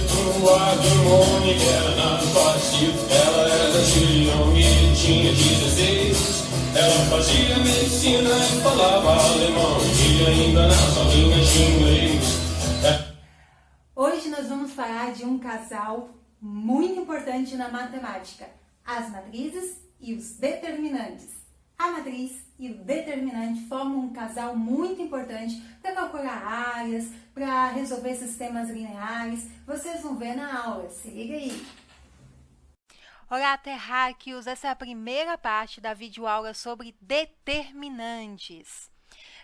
tua harmônica era na fácil. Ela era chilhão e tinha 16. Ela fazia medicina e falava alemão. E ainda nas aulinhas de inglês. Hoje nós vamos falar de um casal muito importante na matemática: as matrizes e os determinantes. A matriz e o determinante formam um casal muito importante para calcular áreas, para resolver sistemas lineares. Vocês vão ver na aula, se liga aí! Olá, terráqueos! Essa é a primeira parte da videoaula sobre determinantes.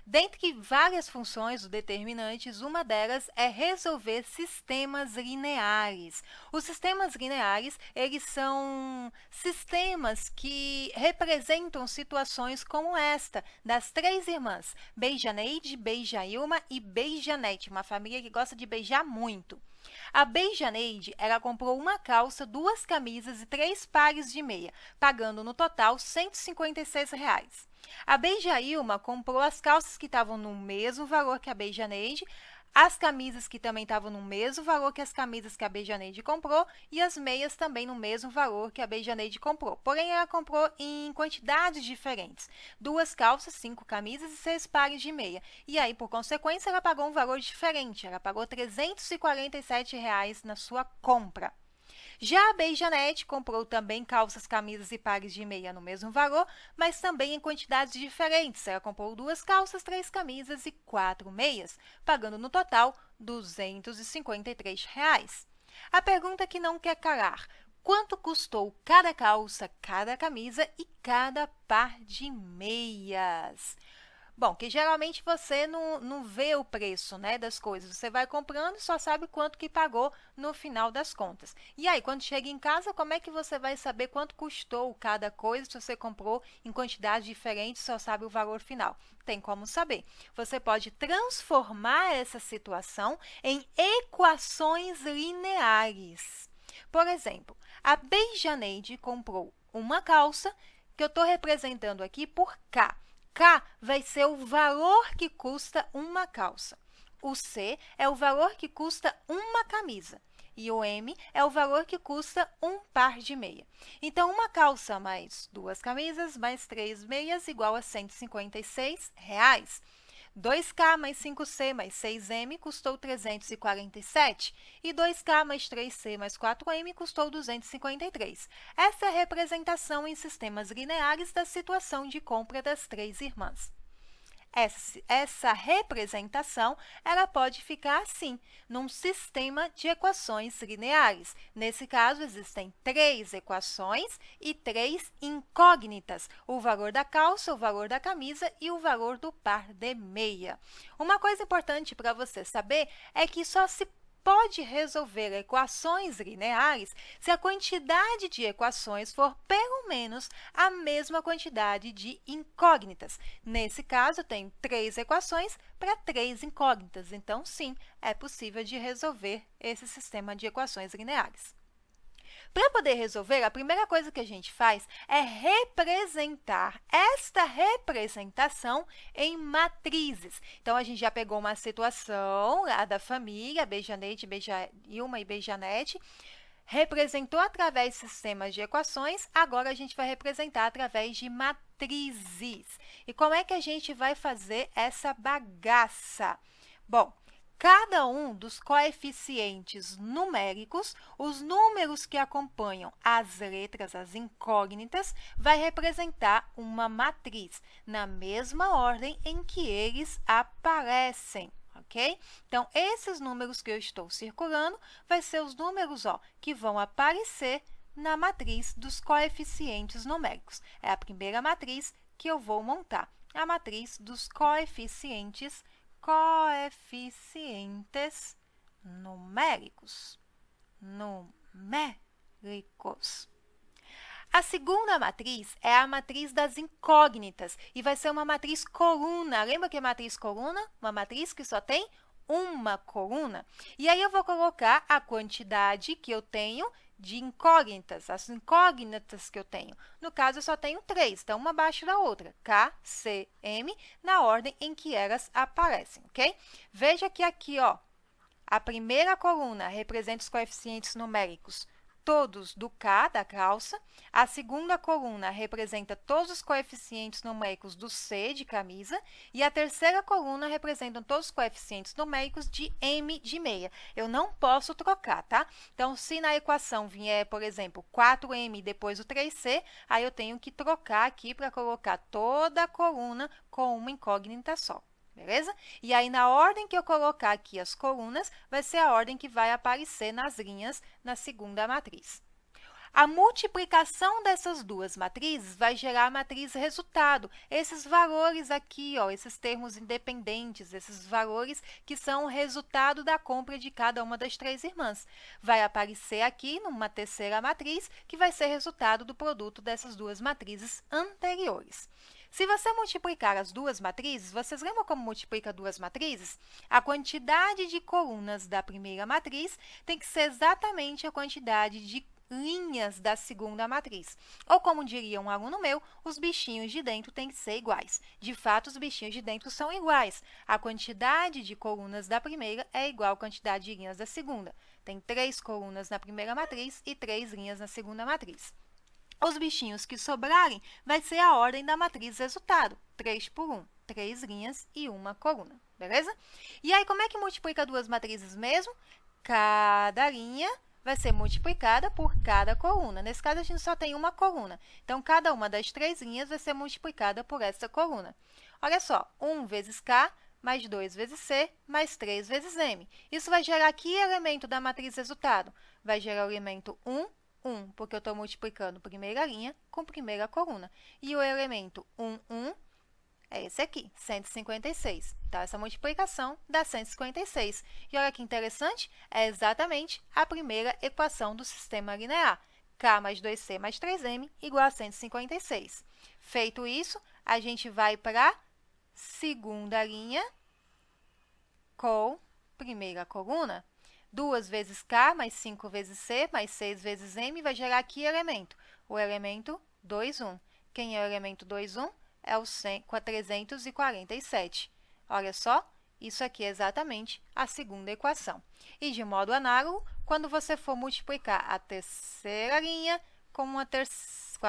Dentre várias funções dos determinantes, uma delas é resolver sistemas lineares. Os sistemas lineares, eles são sistemas que representam situações como esta, das três irmãs, Beijaneide, Beijailma e Beijanete, uma família que gosta de beijar muito. A Beijaneide, ela comprou uma calça, 2 camisas e 3 pares de meia, pagando no total R$ 156. A Beijailma comprou as calças que estavam no mesmo valor que a Beijaneide, as camisas que também estavam no mesmo valor que as camisas que a Beijaneide comprou e as meias também no mesmo valor que a Beijaneide comprou. Porém, ela comprou em quantidades diferentes. 2 calças, 5 camisas e 6 pares de meia. E aí, por consequência, ela pagou um valor diferente. Ela pagou R$ 347 na sua compra. Já a Beijanete comprou também calças, camisas e pares de meia no mesmo valor, mas também em quantidades diferentes. Ela comprou 2 calças, 3 camisas e 4 meias, pagando no total R$ 253. A pergunta que não quer calar: quanto custou cada calça, cada camisa e cada par de meias? Bom, que geralmente você não vê o preço, né, das coisas. Você vai comprando e só sabe quanto que pagou no final das contas. E aí, quando chega em casa, como é que você vai saber quanto custou cada coisa se você comprou em quantidades diferentes e só sabe o valor final? Tem como saber. Você pode transformar essa situação em equações lineares. Por exemplo, a Beijaneide comprou uma calça, que eu estou representando aqui por K. K vai ser o valor que custa uma calça. O C é o valor que custa uma camisa. E o M é o valor que custa um par de meia. Então, uma calça mais 2 camisas mais 3 meias igual a R$ 156. 2K mais 5C mais 6M custou 347 e 2K mais 3C mais 4M custou 253. Essa é a representação em sistemas lineares da situação de compra das três irmãs. Essa representação ela pode ficar assim, num sistema de equações lineares. Nesse caso, existem 3 equações e 3 incógnitas: o valor da calça, o valor da camisa e o valor do par de meia. Uma coisa importante para você saber é que só se pode resolver equações lineares se a quantidade de equações for pelo menos a mesma quantidade de incógnitas. Nesse caso, eu tenho 3 equações para 3 incógnitas. Então, sim, é possível de resolver esse sistema de equações lineares. Para poder resolver, a primeira coisa que a gente faz é representar esta representação em matrizes. Então, a gente já pegou uma situação, a da família, Beijaneide, Beijailma e Beijanete, representou através de sistemas de equações, agora a gente vai representar através de matrizes. E como é que a gente vai fazer essa bagaça? Bom, cada um dos coeficientes numéricos, os números que acompanham as letras, as incógnitas, vai representar uma matriz, na mesma ordem em que eles aparecem, ok? Então, esses números que eu estou circulando, vai ser os números que vão aparecer na matriz dos coeficientes numéricos. É a primeira matriz que eu vou montar, a matriz dos coeficientes numéricos. A segunda matriz é a matriz das incógnitas e vai ser uma matriz coluna. Lembra que é matriz coluna? Uma matriz que só tem uma coluna. E aí eu vou colocar a quantidade que eu tenho de incógnitas, as incógnitas que eu tenho. No caso, eu só tenho 3, então uma abaixo da outra, K, C, M, na ordem em que elas aparecem, ok? Veja que aqui, a primeira coluna representa os coeficientes numéricos todos do K, da calça. A segunda coluna representa todos os coeficientes numéricos do C, de camisa. E a terceira coluna representa todos os coeficientes numéricos de M, de meia. Eu não posso trocar, tá? Então, se na equação vier, por exemplo, 4M e depois o 3C, aí eu tenho que trocar aqui para colocar toda a coluna com uma incógnita só. Beleza? E aí, na ordem que eu colocar aqui as colunas, vai ser a ordem que vai aparecer nas linhas na segunda matriz. A multiplicação dessas duas matrizes vai gerar a matriz resultado. Esses valores aqui, ó, esses termos independentes, esses valores que são o resultado da compra de cada uma das três irmãs. Vai aparecer aqui numa terceira matriz, que vai ser resultado do produto dessas duas matrizes anteriores. Se você multiplicar as duas matrizes, vocês lembram como multiplica duas matrizes? A quantidade de colunas da primeira matriz tem que ser exatamente a quantidade de linhas da segunda matriz. Ou, como diria um aluno meu, os bichinhos de dentro têm que ser iguais. De fato, os bichinhos de dentro são iguais. A quantidade de colunas da primeira é igual à quantidade de linhas da segunda. Tem 3 colunas na primeira matriz e 3 linhas na segunda matriz. Os bichinhos que sobrarem vai ser a ordem da matriz resultado, 3 por 1, 3 linhas e 1 coluna, beleza? E aí, como é que multiplica duas matrizes mesmo? Cada linha vai ser multiplicada por cada coluna. Nesse caso, a gente só tem uma coluna. Então, cada uma das 3 linhas vai ser multiplicada por essa coluna. Olha só, 1 vezes K, mais 2 vezes C, mais 3 vezes M. Isso vai gerar que elemento da matriz resultado? Vai gerar o elemento 1, 1, porque eu estou multiplicando primeira linha com primeira coluna. E o elemento 1, 1 é esse aqui, 156. Então, essa multiplicação dá 156. E olha que interessante, é exatamente a primeira equação do sistema linear. K mais 2C mais 3M igual a 156. Feito isso, a gente vai para a segunda linha com primeira coluna. 2 vezes K mais 5 vezes C mais 6 vezes M vai gerar que elemento? O elemento 2, 1. Quem é o elemento 2, 1? É o 347. Olha só, isso aqui é exatamente a segunda equação. E, de modo análogo, quando você for multiplicar a terceira linha com a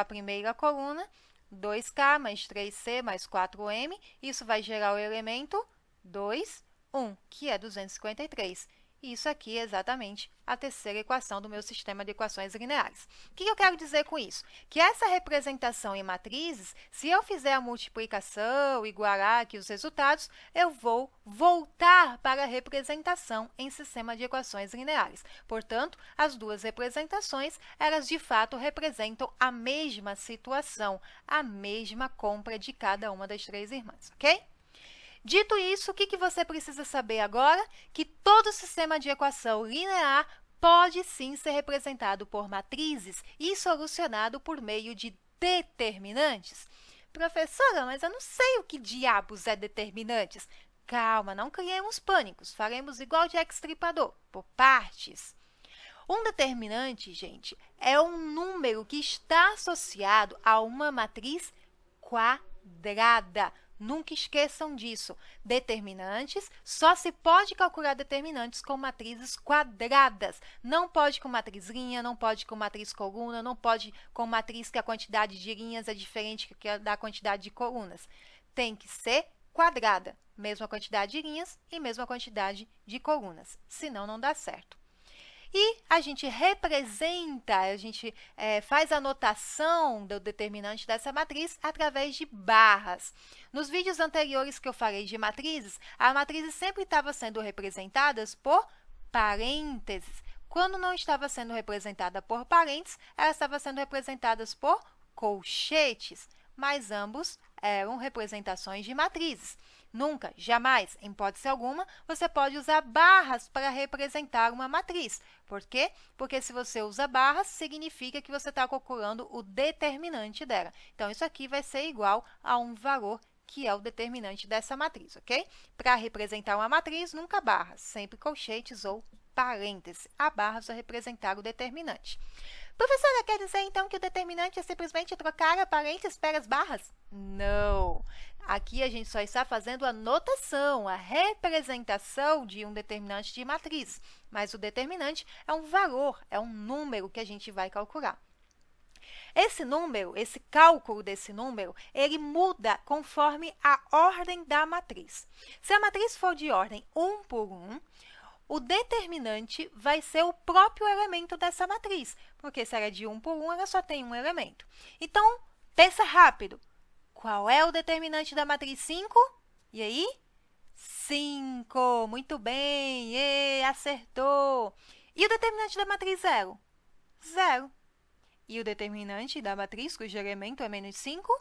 primeira coluna, 2K mais 3C mais 4M, isso vai gerar o elemento 2, 1, que é 253. Isso aqui é exatamente a terceira equação do meu sistema de equações lineares. O que eu quero dizer com isso? Que essa representação em matrizes, se eu fizer a multiplicação, igualar aqui os resultados, eu vou voltar para a representação em sistema de equações lineares. Portanto, as duas representações, elas de fato representam a mesma situação, a mesma compra de cada uma das 3 irmãs, ok? Dito isso, o que você precisa saber agora? Que todo sistema de equação linear pode sim ser representado por matrizes e solucionado por meio de determinantes. Professora, mas eu não sei o que diabos é determinantes. Calma, não criemos pânicos, faremos igual de extripador, por partes. Um determinante, gente, é um número que está associado a uma matriz quadrada. Nunca esqueçam disso. Determinantes, só se pode calcular determinantes com matrizes quadradas. Não pode com matriz linha, não pode com matriz coluna, não pode com matriz que a quantidade de linhas é diferente da quantidade de colunas. Tem que ser quadrada, mesma quantidade de linhas e mesma quantidade de colunas, senão não dá certo. E a gente representa, faz a notação do determinante dessa matriz através de barras. Nos vídeos anteriores que eu falei de matrizes, as matrizes sempre estavam sendo representadas por parênteses. Quando não estava sendo representada por parênteses, ela estava sendo representadas por colchetes, mas ambos eram representações de matrizes. Nunca, jamais, em hipótese alguma, você pode usar barras para representar uma matriz. Por quê? Porque se você usa barras, significa que você está calculando o determinante dela. Então, isso aqui vai ser igual a um valor que é o determinante dessa matriz, ok? Para representar uma matriz, nunca barras, sempre colchetes ou parêntese. A barra só representar o determinante. Professora, quer dizer então que o determinante é simplesmente trocar a parênteses para as barras? Não. Aqui a gente só está fazendo a notação, a representação de um determinante de matriz. Mas o determinante é um valor, é um número que a gente vai calcular. Esse número, esse cálculo desse número, ele muda conforme a ordem da matriz. Se a matriz for de ordem 1 por 1, o determinante vai ser o próprio elemento dessa matriz, porque se ela é de 1 por 1, ela só tem um elemento. Então, pensa rápido. Qual é o determinante da matriz 5? E aí? 5. Muito bem. Acertou. E o determinante da matriz 0? 0. E o determinante da matriz cujo elemento é menos 5?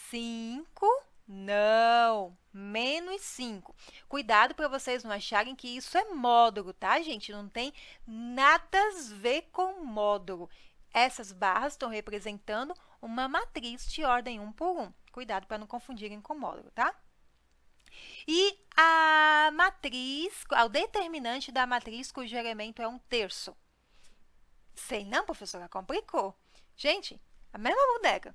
5. Não, menos 5. Cuidado para vocês não acharem que isso é módulo, tá, gente? Não tem nada a ver com módulo. Essas barras estão representando uma matriz de ordem 1 por 1. Cuidado para não confundirem com módulo, tá? E a matriz, o determinante da matriz cujo elemento é 1/3. Sei não, professora, complicou. Gente, a mesma bodega.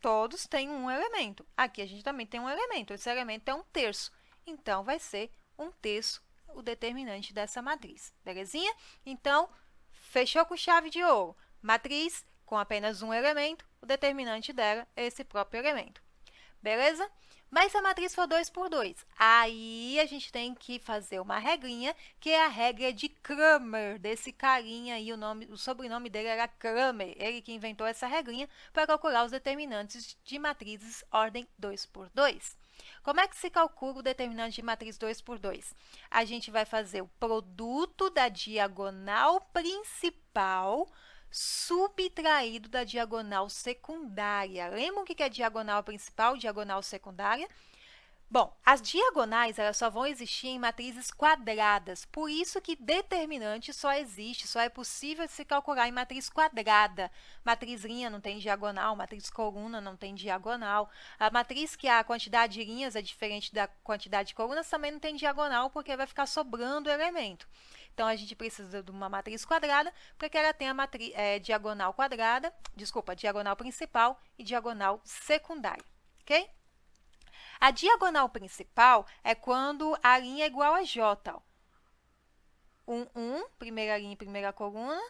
Todos têm um elemento. Aqui a gente também tem um elemento. Esse elemento é 1/3. Então, vai ser 1/3 o determinante dessa matriz. Belezinha? Então, fechou com chave de ouro. Matriz com apenas um elemento, o determinante dela é esse próprio elemento. Beleza? Mas se a matriz for 2 por 2, aí a gente tem que fazer uma regrinha, que é a regra de Cramer, desse carinha aí, o sobrenome dele era Cramer, ele que inventou essa regrinha para calcular os determinantes de matrizes ordem 2 por 2. Como é que se calcula o determinante de matriz 2 por 2? A gente vai fazer o produto da diagonal principal subtraído da diagonal secundária. Lembram o que é diagonal principal, diagonal secundária? Bom, as diagonais elas só vão existir em matrizes quadradas, por isso que determinante só existe, só é possível se calcular em matriz quadrada. Matriz linha não tem diagonal, matriz coluna não tem diagonal. A matriz que a quantidade de linhas é diferente da quantidade de colunas também não tem diagonal, porque vai ficar sobrando elemento. Então, a gente precisa de uma matriz quadrada para que ela tenha diagonal quadrada, diagonal principal e diagonal secundária, ok? A diagonal principal é quando a linha é igual a J. 1, 1, primeira linha e primeira coluna,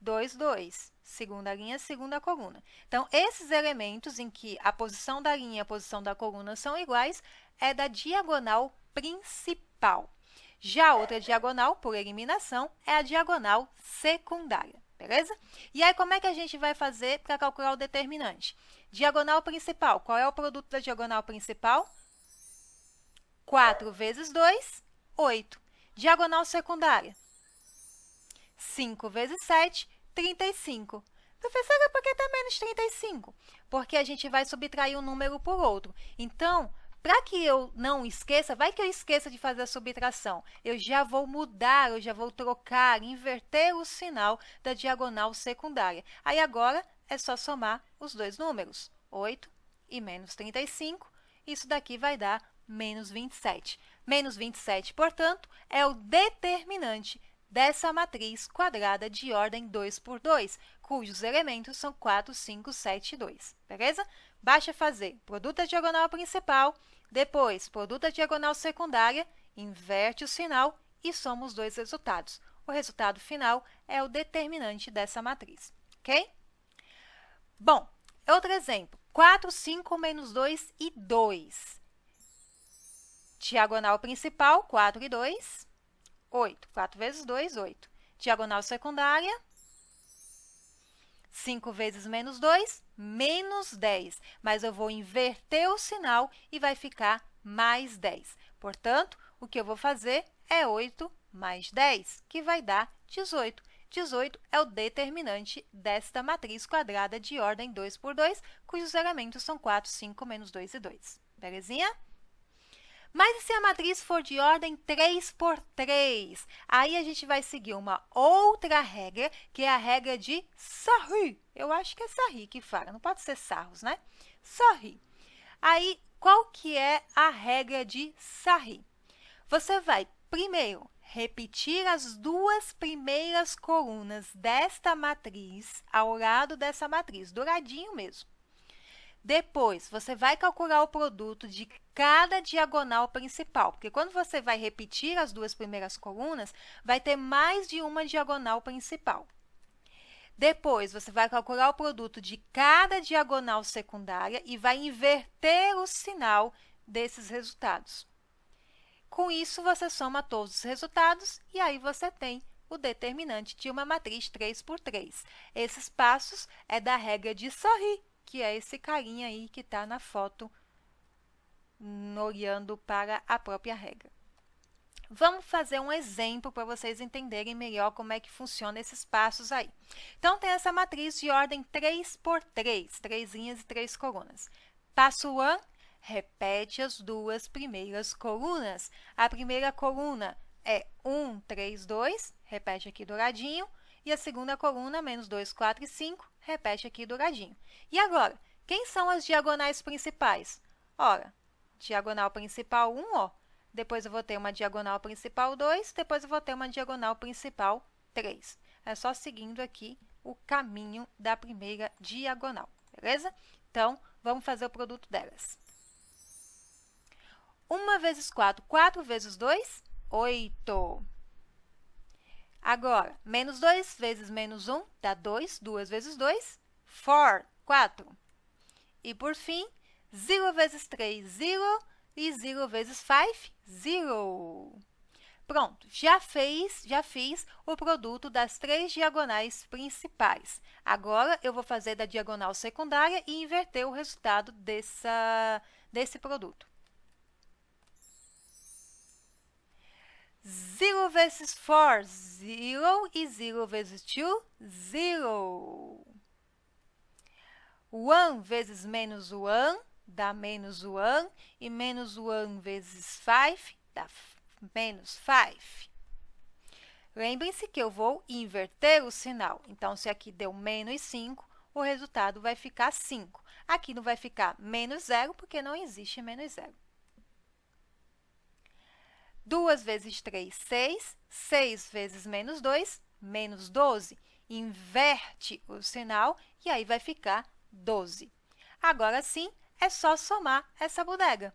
2, 2, segunda linha, segunda coluna. Então, esses elementos em que a posição da linha e a posição da coluna são iguais é da diagonal principal. Já a outra diagonal, por eliminação, é a diagonal secundária, beleza? E aí, como é que a gente vai fazer para calcular o determinante? Diagonal principal, qual é o produto da diagonal principal? 4 vezes 2, 8. Diagonal secundária, 5 vezes 7, 35. Professora, por que está menos 35? Porque a gente vai subtrair um número por outro. Então, para que eu não esqueça, vai que eu esqueça de fazer a subtração, eu já vou mudar, eu já vou trocar, inverter o sinal da diagonal secundária. Aí, agora, é só somar os dois números, 8 e menos 35. Isso daqui vai dar menos 27. Menos 27, portanto, é o determinante dessa matriz quadrada de ordem 2 por 2, cujos elementos são 4, 5, 7 e 2. Beleza? Basta fazer produto da diagonal principal, depois produto da diagonal secundária, inverte o sinal e soma os dois resultados. O resultado final é o determinante dessa matriz, ok? Bom, outro exemplo, 4, 5, menos 2 e 2. Diagonal principal, 4 e 2, 8. 4 vezes 2, 8. Diagonal secundária, 5 vezes menos 2, menos 10. Mas eu vou inverter o sinal e vai ficar mais 10. Portanto, o que eu vou fazer é 8 mais 10, que vai dar 18. 18 é o determinante desta matriz quadrada de ordem 2 por 2, cujos elementos são 4, 5, menos 2 e 2. Belezinha? Mas e se a matriz for de ordem 3 por 3? Aí a gente vai seguir uma outra regra, que é a regra de Sarri. Eu acho que é Sarri que fala, não pode ser Sarros, né? Sarri. Aí, qual que é a regra de Sarri? Você vai, primeiro, repetir as duas primeiras colunas desta matriz ao lado dessa matriz, douradinho mesmo. Depois, você vai calcular o produto de cada diagonal principal, porque quando você vai repetir as duas primeiras colunas, vai ter mais de uma diagonal principal. Depois, você vai calcular o produto de cada diagonal secundária e vai inverter o sinal desses resultados. Com isso, você soma todos os resultados e aí você tem o determinante de uma matriz 3 por 3. Esses passos é da regra de Sorry, que é esse carinha aí que está na foto olhando para a própria regra. Vamos fazer um exemplo para vocês entenderem melhor como é que funciona esses passos aí. Então, tem essa matriz de ordem 3 por 3, 3 linhas e 3 colunas. Passo 1, repete as duas primeiras colunas. A primeira coluna é 1, 3, 2, repete aqui douradinho. E a segunda coluna, menos 2, 4 e 5, repete aqui douradinho. E agora, quem são as diagonais principais? Ora, diagonal principal 1, ó. Depois eu vou ter uma diagonal principal 2, depois eu vou ter uma diagonal principal 3. É só seguindo aqui o caminho da primeira diagonal, beleza? Então, vamos fazer o produto delas. 1 vezes 4, 4 vezes 2, 8. Agora, menos 2 vezes menos 1 dá 2, 2 vezes 2, 4. E, por fim, 0 vezes 3, 0, e 0 vezes 5, 0. Pronto, já fiz o produto das 3 diagonais principais. Agora, eu vou fazer da diagonal secundária e inverter o resultado desse produto. 0 vezes 4, 0, e 0 vezes 2, 0. 1 vezes menos 1 dá menos 1, e menos 1 vezes 5 dá menos 5. Lembrem-se que eu vou inverter o sinal. Então, se aqui deu menos 5, o resultado vai ficar 5. Aqui não vai ficar menos 0, porque não existe menos 0. 2 vezes 3, 6. 6 vezes menos 2, menos 12. Inverte o sinal e aí vai ficar 12. Agora sim, é só somar essa bodega.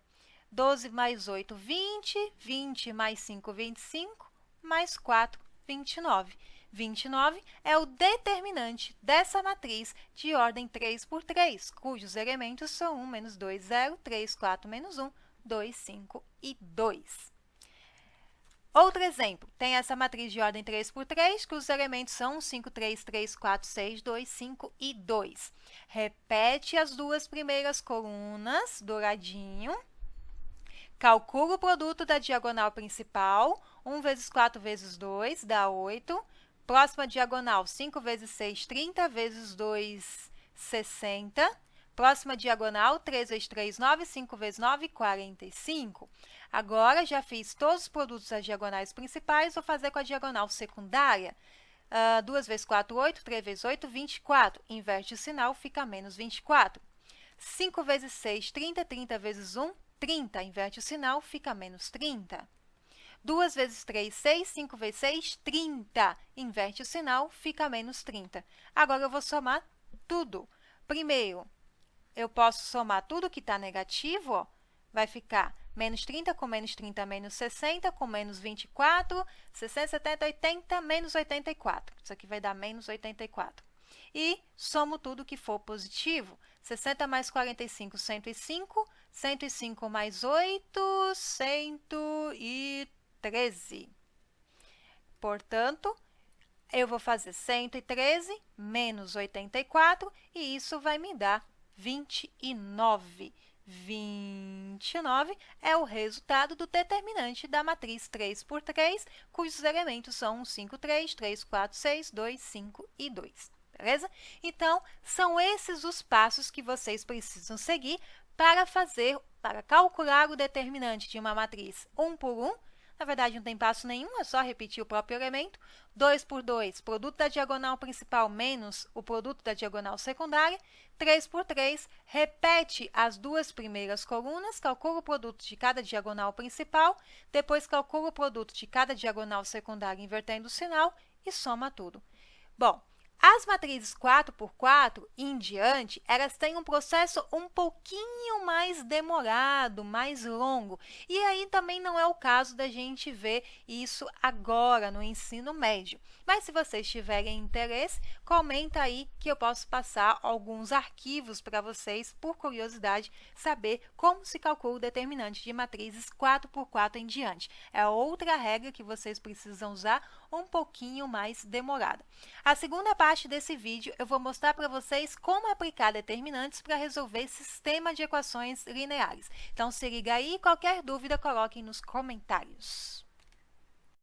12 mais 8, 20. 20 mais 5, 25. Mais 4, 29. 29 é o determinante dessa matriz de ordem 3 por 3, cujos elementos são 1, menos 2, 0, 3, 4, menos 1, 2, 5 e 2. Outro exemplo, tem essa matriz de ordem 3 por 3, cujos elementos são 5, 3, 3, 4, 6, 2, 5 e 2. Repete as duas primeiras colunas, douradinho. Calcula o produto da diagonal principal. 1 vezes 4 vezes 2 dá 8. Próxima diagonal, 5 vezes 6, 30, vezes 2, 60. Próxima diagonal, 3 vezes 3, 9, 5 vezes 9, 45. Agora, já fiz todos os produtos das diagonais principais, vou fazer com a diagonal secundária. 2 vezes 4, 8, 3 vezes 8, 24. Inverte o sinal, fica menos 24. 5 vezes 6, 30, 30 vezes 1, 30. Inverte o sinal, fica menos 30. 2 vezes 3, 6, 5 vezes 6, 30. Inverte o sinal, fica menos 30. Agora, eu vou somar tudo. Primeiro, eu posso somar tudo que está negativo, ó. Vai ficar menos 30 com menos 30, menos 60, com menos 24, 60, 70, 80, menos 84. Isso aqui vai dar menos 84. E somo tudo que for positivo. 60 mais 45, 105. 105 mais 8, 113. Portanto, eu vou fazer 113 menos 84 e isso vai me dar 29. 29 é o resultado do determinante da matriz 3 por 3, cujos elementos são 1, 5, 3, 3, 4, 6, 2, 5 e 2. Beleza? Então, são esses os passos que vocês precisam seguir para calcular o determinante de uma matriz 1 por 1 Na verdade, não tem passo nenhum, é só repetir o próprio elemento. 2 por 2, produto da diagonal principal menos o produto da diagonal secundária. 3 por 3, repete as duas primeiras colunas, calcula o produto de cada diagonal principal, depois calcula o produto de cada diagonal secundária invertendo o sinal e soma tudo. Bom, as matrizes 4 por 4 e em diante, elas têm um processo um pouquinho mais demorado, mais longo. E aí também não é o caso da gente ver isso agora no ensino médio. Mas se vocês tiverem interesse, comenta aí que eu posso passar alguns arquivos para vocês, por curiosidade, saber como se calcula o determinante de matrizes 4 por 4 em diante. É outra regra que vocês precisam usar, um pouquinho mais demorada. A segunda parte desse vídeo, eu vou mostrar para vocês como aplicar determinantes para resolver sistema de equações lineares. Então, se liga aí, qualquer dúvida, coloquem nos comentários.